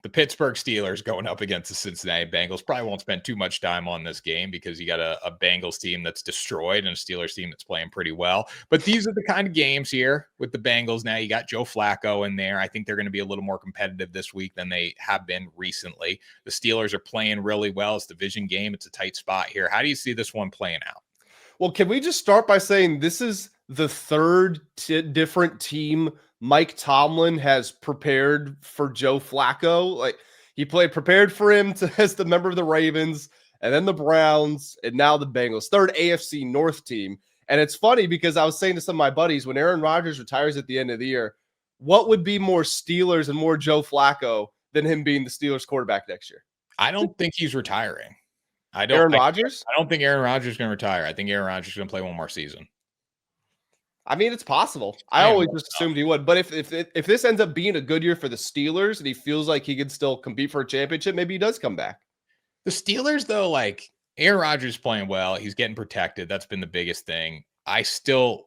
The Pittsburgh Steelers going up against the Cincinnati Bengals. Probably won't spend too much time on this game because you got a Bengals team that's destroyed and a Steelers team that's playing pretty well. But these are the kind of games here with the Bengals. Now you got Joe Flacco in there. I think they're going to be a little more competitive this week than they have been recently. The Steelers are playing really well. It's a division game. It's a tight spot here. How do you see this one playing out? Well, can we just start by saying this is the third different team Mike Tomlin has prepared for Joe Flacco? Like he prepared for him as the member of the Ravens, and then the Browns, and now the Bengals. Third AFC North team. And it's funny because I was saying to some of my buddies, when Aaron Rodgers retires at the end of the year, what would be more Steelers and more Joe Flacco than him being the Steelers quarterback next year? I don't think he's retiring. Aaron Rodgers? I don't think Aaron Rodgers is going to retire. I think Aaron Rodgers is going to play one more season. I mean, it's possible. I always just assumed he would. But if this ends up being a good year for the Steelers and he feels like he can still compete for a championship, maybe he does come back. The Steelers, though, like Aaron Rodgers is playing well. He's getting protected. That's been the biggest thing. I still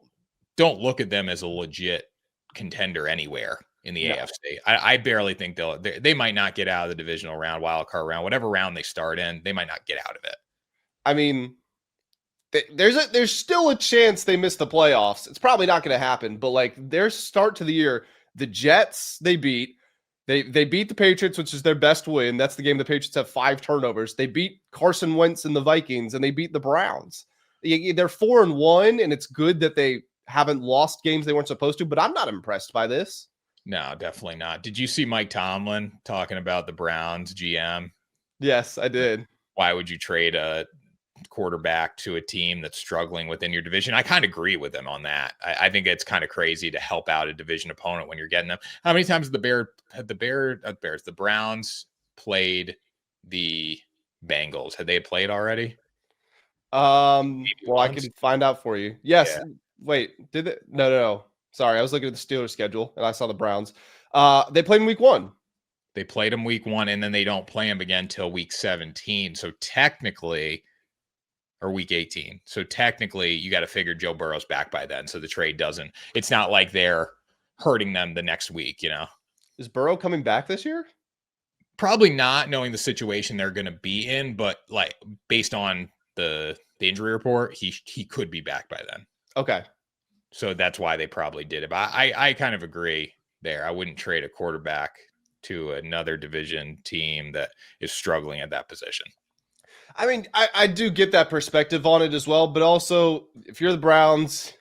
don't look at them as a legit contender anywhere in the AFC. I barely think they might not get out of the divisional round, wild card round, whatever round they start in, they might not get out of it. I mean, there's still a chance they miss the playoffs. It's probably not going to happen, but like their start to the year, the Jets they beat. They beat the Patriots, which is their best win. That's the game the Patriots have 5 turnovers. They beat Carson Wentz and the Vikings, and they beat the Browns. They're 4-1, and it's good that they haven't lost games they weren't supposed to, but I'm not impressed by this. No, definitely not. Did you see Mike Tomlin talking about the Browns GM? Yes, I did. Why would you trade a quarterback to a team that's struggling within your division? I kind of agree with him on that. I think it's kind of crazy to help out a division opponent when you're getting them. How many times the Browns played the Bengals? Had they played already? Well, I can find out for you. Yes. Yeah. Wait, did it? No. Sorry, I was looking at the Steelers schedule and I saw the Browns. They played in week 1. They played them week 1, and then they don't play them again till week 17. So technically, or week 18. So technically, you got to figure Joe Burrow's back by then. So the trade doesn't. It's not like they're hurting them the next week. Is Burrow coming back this year? Probably not, knowing the situation they're going to be in. But like based on the injury report, he could be back by then. Okay. So that's why they probably did it. But I kind of agree there. I wouldn't trade a quarterback to another division team that is struggling at that position. I mean, I do get that perspective on it as well. But also, if you're the Browns,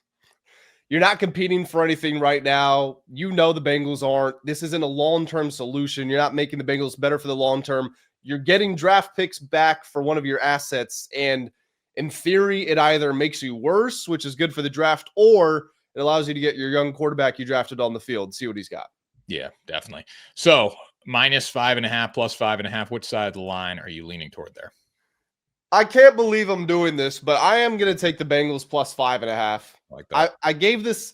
you're not competing for anything right now. You know the Bengals aren't. This isn't a long-term solution. You're not making the Bengals better for the long term. You're getting draft picks back for one of your assets. And in theory, it either makes you worse, which is good for the draft, or it allows you to get your young quarterback you drafted on the field, see what he's got. Yeah, definitely. So -5.5, +5.5. Which side of the line are you leaning toward there? I can't believe I'm doing this, but I am going to take the Bengals +5.5. Like that. I gave this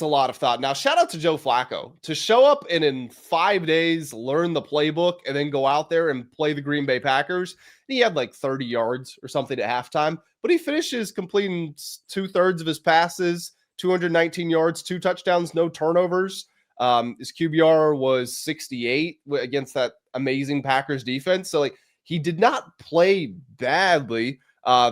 a lot of thought. Now, shout out to Joe Flacco to show up and in 5 days learn the playbook and then go out there and play the Green Bay Packers. He had like 30 yards or something at halftime, but he finishes completing 2/3 of his passes, 219 yards, 2 touchdowns, no turnovers. His QBR was 68 against that amazing Packers defense. So like he did not play badly.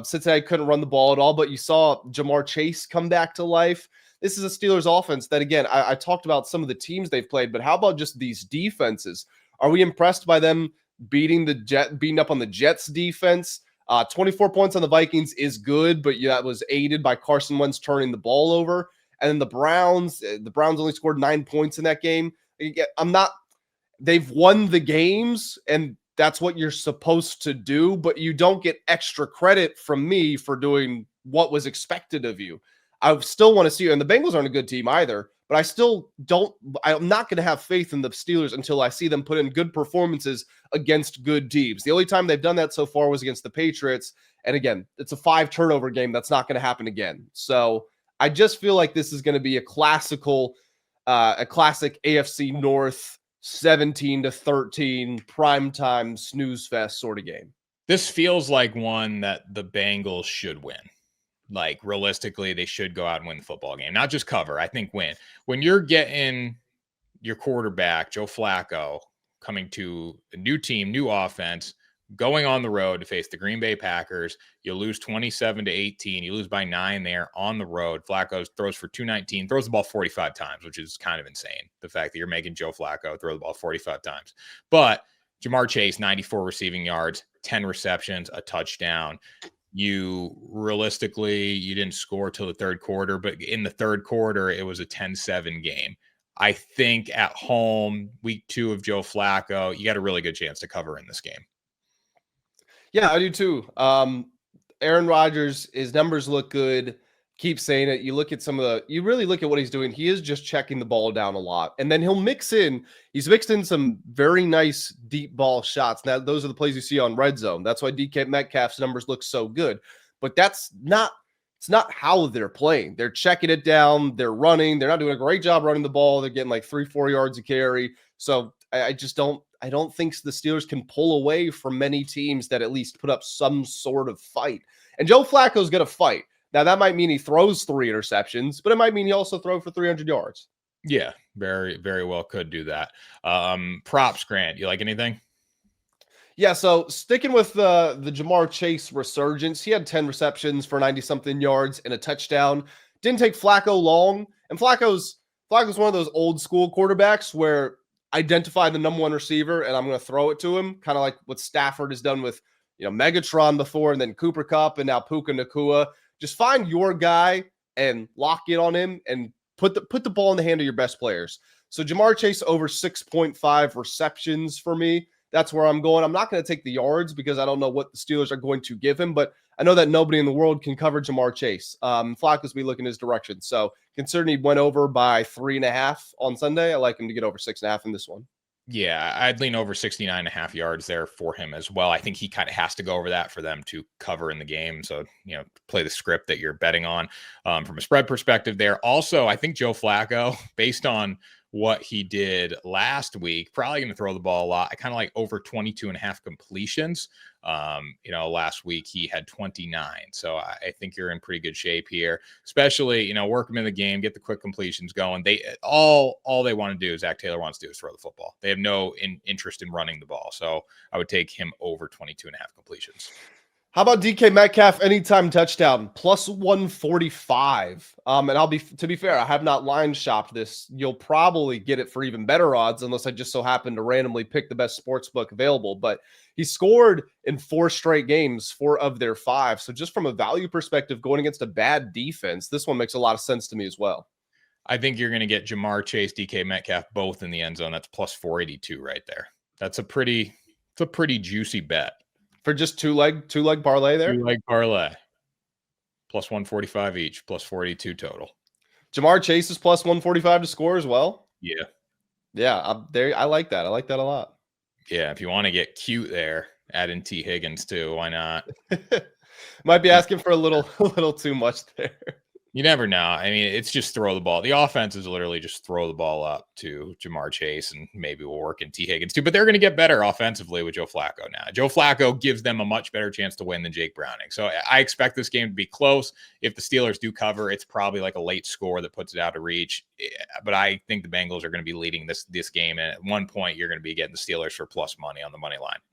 Cincinnati couldn't run the ball at all, but you saw Jamar Chase come back to life. This is a Steelers offense that, again, I talked about some of the teams they've played, but how about just these defenses? Are we impressed by them beating up on the Jets defense? 24 points on the Vikings is good, but that was aided by Carson Wentz turning the ball over. And then the Browns only scored 9 points in that game. They've won the games, and that's what you're supposed to do, but you don't get extra credit from me for doing what was expected of you. I still want to see you, and the Bengals aren't a good team either, but I'm not going to have faith in the Steelers until I see them put in good performances against good teams. The only time they've done that so far was against the Patriots. And again, it's a 5 turnover game. That's not going to happen again. So I just feel like this is going to be a classic AFC North 17-13 primetime snooze fest sort of game. This feels like one that the Bengals should win. Like realistically, they should go out and win the football game, not just cover. I think win. When you're getting your quarterback, Joe Flacco, coming to a new team, new offense, going on the road to face the Green Bay Packers. You lose 27-18. You lose by 9 there on the road. Flacco throws for 219, throws the ball 45 times, which is kind of insane. The fact that you're making Joe Flacco throw the ball 45 times. But Jamar Chase, 94 receiving yards, 10 receptions, a touchdown. You didn't score till the third quarter, but in the third quarter, it was a 10-7 game. I think at home, week 2 of Joe Flacco, you got a really good chance to cover in this game. Yeah, I do too. Aaron Rodgers, his numbers look good. Keep saying it. You really look at what he's doing. He is just checking the ball down a lot. And then he's mixed in some very nice deep ball shots. Now, those are the plays you see on red zone. That's why DK Metcalf's numbers look so good. But it's not how they're playing. They're checking it down. They're running. They're not doing a great job running the ball. They're getting like 3-4 yards a carry. So I don't think the Steelers can pull away from many teams that at least put up some sort of fight. And Joe Flacco's going to fight. Now, that might mean he throws 3 interceptions, but it might mean he also throws for 300 yards. Yeah, very, very well could do that. Props, Grant. You like anything? Yeah, so sticking with the Jamar Chase resurgence, he had 10 receptions for 90-something yards and a touchdown. Didn't take Flacco long. And Flacco's one of those old school quarterbacks where identify the number one receiver and I'm going to throw it to him, kind of like what Stafford has done with Megatron before, and then Cooper Kupp, and now Puka Nacua. Just find your guy and lock in on him and put the ball in the hand of your best players. So Jamar Chase over 6.5 receptions for me. That's where I'm going. I'm not going to take the yards because I don't know what the Steelers are going to give him, but I know that nobody in the world can cover Jamar Chase. Flacco's be looking his direction. So considering he went over by 3.5 on Sunday, I like him to get over 6.5 in this one. Yeah, I'd lean over 69.5 yards there for him as well. I think he kind of has to go over that for them to cover in the game. So, play the script that you're betting on from a spread perspective there. Also, I think Joe Flacco, based on what he did last week, probably going to throw the ball a lot. I kind of like over 22.5 completions. Last week he had 29. So I think you're in pretty good shape here, especially, work him in the game, get the quick completions going. All they want to do, Zach Taylor wants to do, is throw the football. They have no interest in running the ball. So I would take him over 22.5 completions. How about DK Metcalf anytime touchdown plus 145? And to be fair, I have not line shopped this. You'll probably get it for even better odds unless I just so happen to randomly pick the best sports book available. But he scored in 4 straight games, 4 of their 5. So just from a value perspective, going against a bad defense, this one makes a lot of sense to me as well. I think you're going to get Jamar Chase, DK Metcalf both in the end zone. That's plus 482 right there. It's a pretty juicy bet. For just two leg parlay there? 2-leg parlay. Plus 145 each, plus 42 total. Jamar Chase is plus 145 to score as well? Yeah. Yeah, I like that. I like that a lot. Yeah, if you want to get cute there, add in T. Higgins too. Why not? Might be asking for a little too much there. You never know. I mean, it's just throw the ball. The offense is literally just throw the ball up to Jamar Chase, and maybe we'll work in T. Higgins too. But they're going to get better offensively with Joe Flacco now. Joe Flacco gives them a much better chance to win than Jake Browning. So I expect this game to be close. If the Steelers do cover, it's probably like a late score that puts it out of reach. But I think the Bengals are going to be leading this game. And at one point, you're going to be getting the Steelers for plus money on the money line.